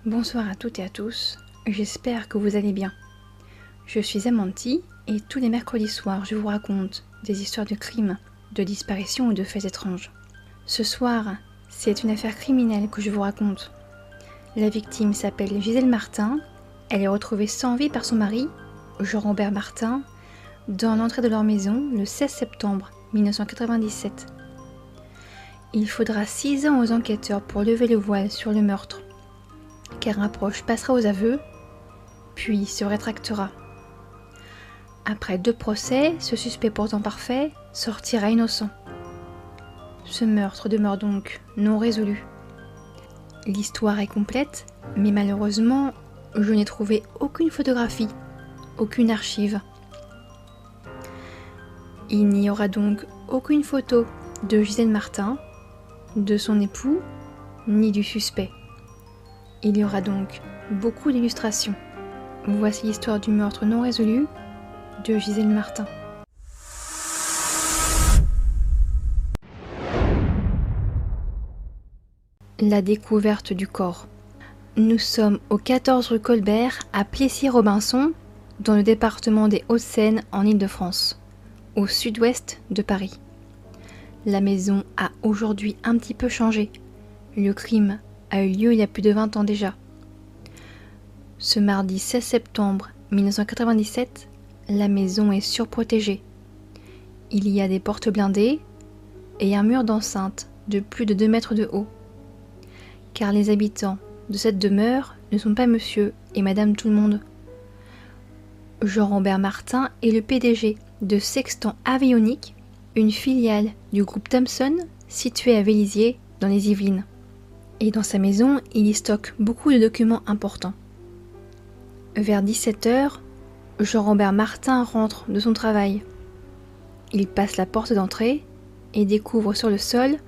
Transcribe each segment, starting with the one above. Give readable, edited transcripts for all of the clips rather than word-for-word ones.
Bonsoir à toutes et à tous, j'espère que vous allez bien. Je suis Amanti et tous les mercredis soirs je vous raconte des histoires de crimes, de disparitions ou de faits étranges. Ce soir, c'est une affaire criminelle que je vous raconte. La victime s'appelle Gisèle Martin, elle est retrouvée sans vie par son mari, Jean-Robert Martin, dans l'entrée de leur maison le 16 septembre 1997. Il faudra 6 ans aux enquêteurs pour lever le voile sur le meurtre, car un proche passera aux aveux, puis se rétractera. Après 2 procès, ce suspect pourtant parfait sortira innocent. Ce meurtre demeure donc non résolu. L'histoire est complète, mais malheureusement, je n'ai trouvé aucune photographie, aucune archive. Il n'y aura donc aucune photo de Gisèle Martin, de son époux, ni du suspect. Il y aura donc beaucoup d'illustrations. Voici l'histoire du meurtre non résolu de Gisèle Martin. La découverte du corps. Nous sommes au 14 rue Colbert à Plessis-Robinson, dans le département des Hauts-de-Seine en Île-de-France, au sud-ouest de Paris. La maison a aujourd'hui un petit peu changé. Le crime a eu lieu il y a plus de 20 ans déjà. Ce mardi 16 septembre 1997, la maison est surprotégée. Il y a des portes blindées et un mur d'enceinte de plus de 2 mètres de haut. Car les habitants de cette demeure ne sont pas monsieur et madame tout-le-monde. Jean-Robert Martin est le PDG de Sextant Avionics, une filiale du groupe Thomson située à Vélizy dans les Yvelines. Et dans sa maison, il y stocke beaucoup de documents importants. Vers 17h, Jean-Robert Martin rentre de son travail. Il passe la porte d'entrée et découvre sur le sol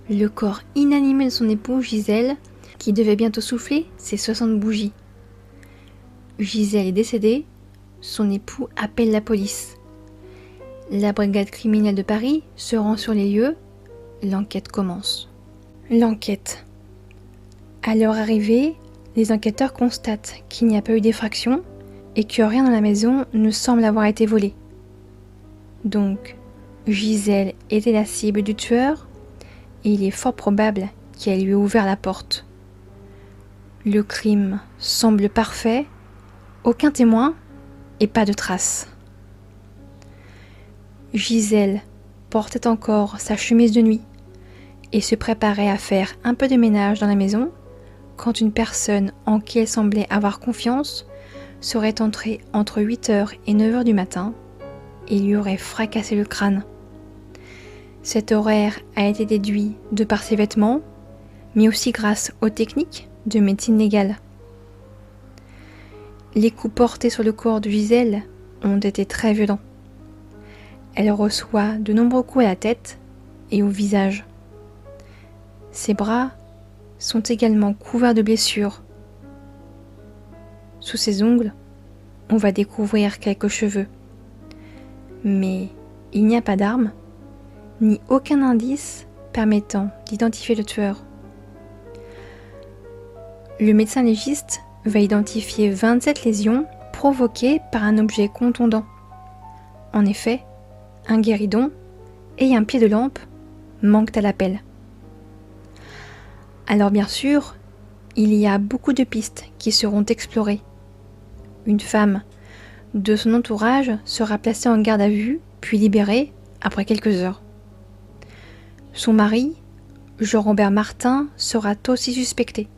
le corps inanimé de son épouse Gisèle, qui devait bientôt souffler ses 60 bougies. Gisèle est décédée, son époux appelle la police. La brigade criminelle de Paris se rend sur les lieux, l'enquête commence. L'enquête. À leur arrivée, les enquêteurs constatent qu'il n'y a pas eu d'effraction et que rien dans la maison ne semble avoir été volé. Donc, Gisèle était la cible du tueur et il est fort probable qu'elle lui ait ouvert la porte. Le crime semble parfait, aucun témoin et pas de traces. Gisèle portait encore sa chemise de nuit et se préparait à faire un peu de ménage dans la maison quand une personne en qui elle semblait avoir confiance serait entrée entre 8h et 9h du matin et lui aurait fracassé le crâne. Cet horaire a été déduit de par ses vêtements, mais aussi grâce aux techniques de médecine légale. Les coups portés sur le corps de Gisèle ont été très violents. Elle reçoit de nombreux coups à la tête et au visage. Ses bras sont également couverts de blessures. Sous ses ongles, on va découvrir quelques cheveux. Mais il n'y a pas d'arme, ni aucun indice permettant d'identifier le tueur. Le médecin légiste va identifier 27 lésions provoquées par un objet contondant. En effet, un guéridon et un pied de lampe manquent à l'appel. Alors bien sûr, il y a beaucoup de pistes qui seront explorées. Une femme de son entourage sera placée en garde à vue, puis libérée après quelques heures. Son mari, Jean-Robert Martin, sera aussi suspecté,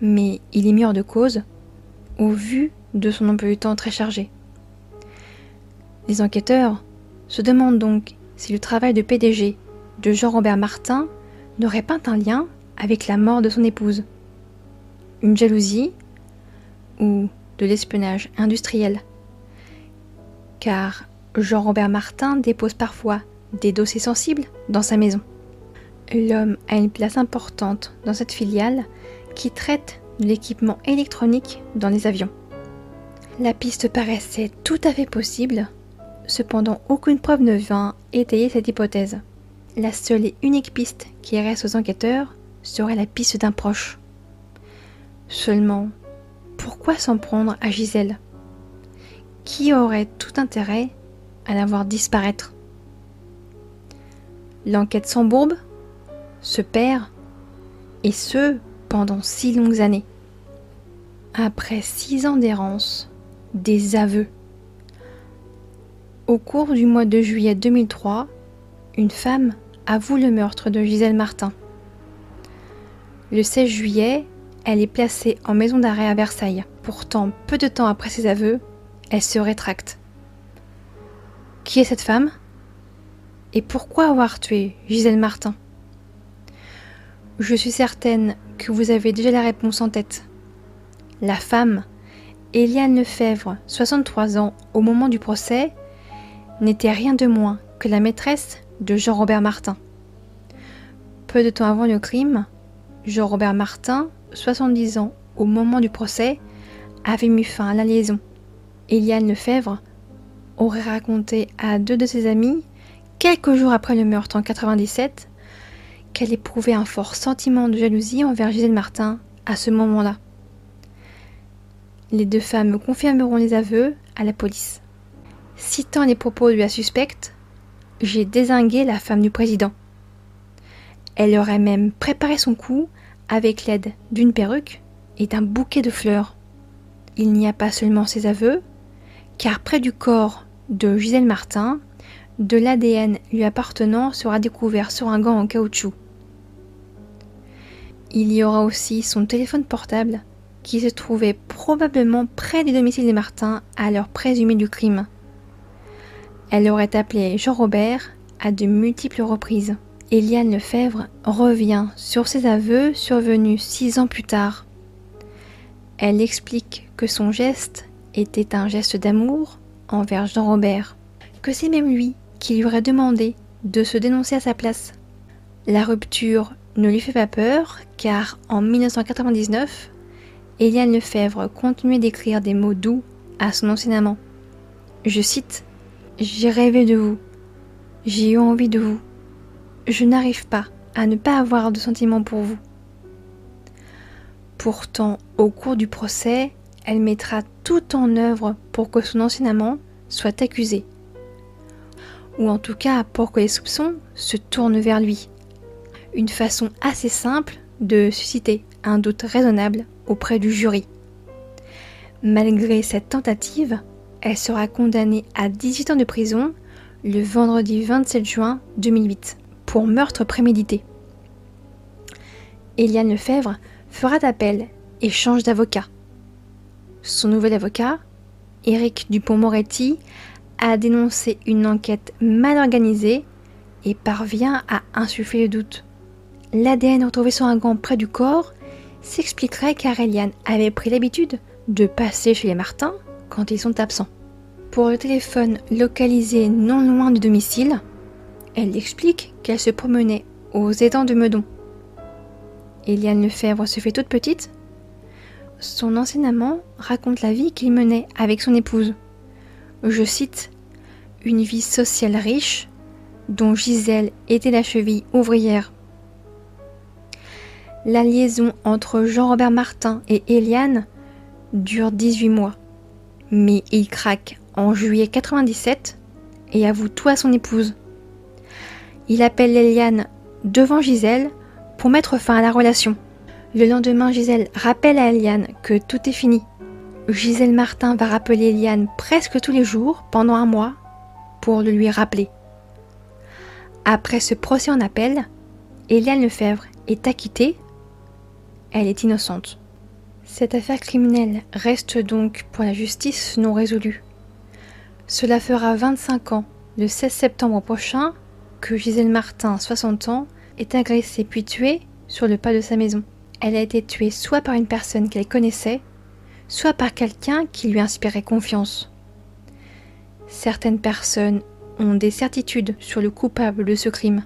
mais il est mis hors de cause au vu de son emploi du temps très chargé. Les enquêteurs se demandent donc si le travail de PDG de Jean-Robert Martin n'aurait pas un lien avec la mort de son épouse. Une jalousie ou de l'espionnage industriel. Car Jean-Robert Martin dépose parfois des dossiers sensibles dans sa maison. L'homme a une place importante dans cette filiale qui traite de l'équipement électronique dans les avions. La piste paraissait tout à fait possible, cependant aucune preuve ne vint étayer cette hypothèse. La seule et unique piste qui reste aux enquêteurs serait la piste d'un proche. Seulement, pourquoi s'en prendre à Gisèle? Qui aurait tout intérêt à la voir disparaître? L'enquête s'embourbe, se perd, et ce, pendant 6 longues années. Après 6 ans d'errance, des aveux. Au cours du mois de juillet 2003, une femme avoue le meurtre de Gisèle Martin. Le 16 juillet, elle est placée en maison d'arrêt à Versailles. Pourtant, peu de temps après ses aveux, elle se rétracte. Qui est cette femme? Et pourquoi avoir tué Gisèle Martin? Je suis certaine que vous avez déjà la réponse en tête. La femme, Éliane Lefebvre, 63 ans au moment du procès, n'était rien de moins que la maîtresse de Jean-Robert Martin. Peu de temps avant le crime, Jean-Robert Martin, 70 ans au moment du procès, avait mis fin à la liaison. Éliane Lefebvre aurait raconté à 2 de ses amis, quelques jours après le meurtre en 97, qu'elle éprouvait un fort sentiment de jalousie envers Gisèle Martin à ce moment-là. Les 2 femmes confirmeront les aveux à la police. Citant les propos de la suspecte, j'ai dézingué la femme du président. Elle aurait même préparé son coup avec l'aide d'une perruque et d'un bouquet de fleurs. Il n'y a pas seulement ces aveux, car près du corps de Gisèle Martin, de l'ADN lui appartenant sera découvert sur un gant en caoutchouc. Il y aura aussi son téléphone portable qui se trouvait probablement près du domicile des Martin à l'heure présumée du crime. Elle aurait appelé Jean-Robert à de multiples reprises. Éliane Lefebvre revient sur ses aveux survenus 6 ans plus tard. Elle explique que son geste était un geste d'amour envers Jean-Robert, que c'est même lui qui lui aurait demandé de se dénoncer à sa place. La rupture ne lui fait pas peur, car en 1999, Éliane Lefebvre continuait d'écrire des mots doux à son ancien amant. Je cite: « J'ai rêvé de vous, j'ai eu envie de vous. Je n'arrive pas à ne pas avoir de sentiments pour vous. » Pourtant, au cours du procès, elle mettra tout en œuvre pour que son ancien amant soit accusé. Ou en tout cas pour que les soupçons se tournent vers lui. Une façon assez simple de susciter un doute raisonnable auprès du jury. Malgré cette tentative, elle sera condamnée à 18 ans de prison le vendredi 27 juin 2008 pour meurtre prémédité. Éliane Lefebvre fera appel et change d'avocat. Son nouvel avocat, Éric Dupond-Moretti, a dénoncé une enquête mal organisée et parvient à insuffler le doute. L'ADN retrouvé sur un gant près du corps s'expliquerait car Éliane avait pris l'habitude de passer chez les Martin quand ils sont absents. Pour le téléphone localisé non loin du domicile, elle explique qu'elle se promenait aux étangs de Meudon. Éliane Lefebvre se fait toute petite. Son ancien amant raconte la vie qu'il menait avec son épouse. Je cite: « Une vie sociale riche, dont Gisèle était la cheville ouvrière. » La liaison entre Jean-Robert Martin et Éliane dure 18 mois, mais il craque en juillet 97 et avoue tout à son épouse. Il appelle Éliane devant Gisèle pour mettre fin à la relation. Le lendemain, Gisèle rappelle à Éliane que tout est fini. Gisèle Martin va rappeler Éliane presque tous les jours pendant un mois pour le lui rappeler. Après ce procès en appel, Éliane Lefebvre est acquittée. Elle est innocente. Cette affaire criminelle reste donc pour la justice non résolue. Cela fera 25 ans, le 16 septembre prochain, que Gisèle Martin, 60 ans, est agressée puis tuée sur le pas de sa maison. Elle a été tuée soit par une personne qu'elle connaissait, soit par quelqu'un qui lui inspirait confiance. Certaines personnes ont des certitudes sur le coupable de ce crime.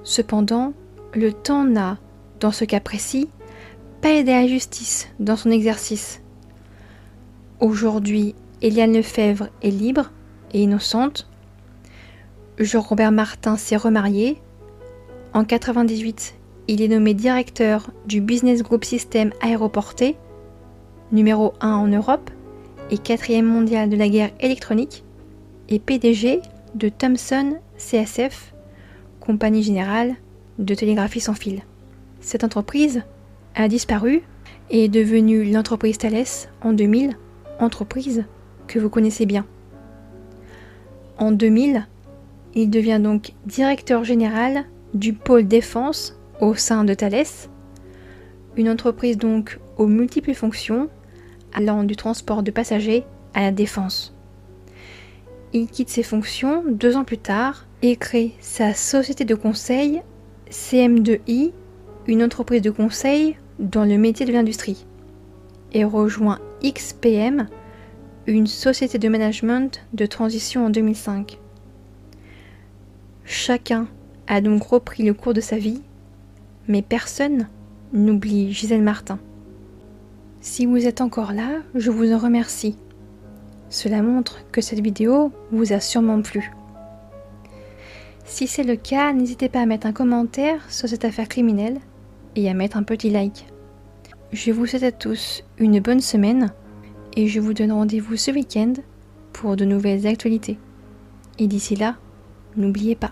Cependant, le temps n'a, dans ce cas précis, pas aidé la justice dans son exercice. Aujourd'hui, Éliane Lefebvre est libre et innocente. Jean-Robert Martin s'est remarié. En 98, il est nommé directeur du Business Group System Aéroporté, numéro 1 en Europe et 4e mondial de la guerre électronique, et PDG de Thomson CSF, compagnie générale de télégraphie sans fil. Cette entreprise a disparu et est devenue l'entreprise Thales en 2000, entreprise que vous connaissez bien. En 2000, il devient donc directeur général du pôle défense au sein de Thales, une entreprise donc aux multiples fonctions allant du transport de passagers à la défense. Il quitte ses fonctions 2 ans plus tard et crée sa société de conseil CM2I, une entreprise de conseil dans le métier de l'industrie, et rejoint XPM, une société de management de transition en 2005. Chacun a donc repris le cours de sa vie, mais personne n'oublie Gisèle Martin. Si vous êtes encore là, je vous en remercie. Cela montre que cette vidéo vous a sûrement plu. Si c'est le cas, n'hésitez pas à mettre un commentaire sur cette affaire criminelle et à mettre un petit like. Je vous souhaite à tous une bonne semaine et je vous donne rendez-vous ce week-end pour de nouvelles actualités. Et d'ici là, n'oubliez pas,